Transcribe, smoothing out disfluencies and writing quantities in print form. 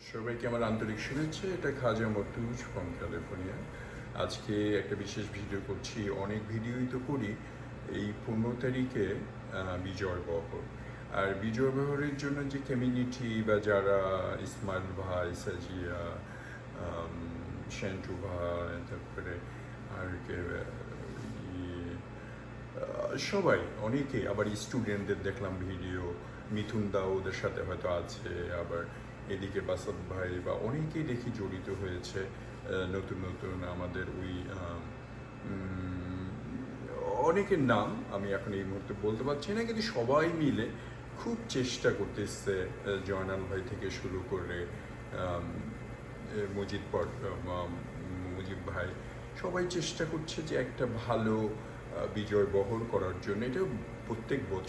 সবাইকে আমার আন্তরিক শুভেচ্ছা। এটা খাজা মর্তুজ ফ্রম ক্যালিফোর্নিয়া। আজকে একটা বিশেষ ভিডিও করছি। অনেক ভিডিওই তো করি। এই 15 তারিখে বিজয় বহর। আর বিজয় বহরের জন্য যে কমিউনিটি বা যারা ইসমাইল ভাই, সাজিয়া, সেন্টু ভাই, তারপরে আর সবাই অনেকে, আবার স্টুডেন্টদের দেখলাম ভিডিও, মিথুন দাও ওদের সাথে হয়তো আছে, আবার এদিকে বাসাদ ভাই বা অনেকেই দেখি জড়িত হয়েছে। নতুন নতুন আমাদের ওই অনেকের নাম আমি এখন এই মুহূর্তে বলতে পারছি না, কিন্তু সবাই মিলে খুব চেষ্টা করতেছে। জয়নাল ভাই থেকে শুরু করে মজিদ মুজিব ভাই, সবাই চেষ্টা করছে যে একটা ভালো বিজয় বহর করার জন্য। এটা প্রত্যেক বছর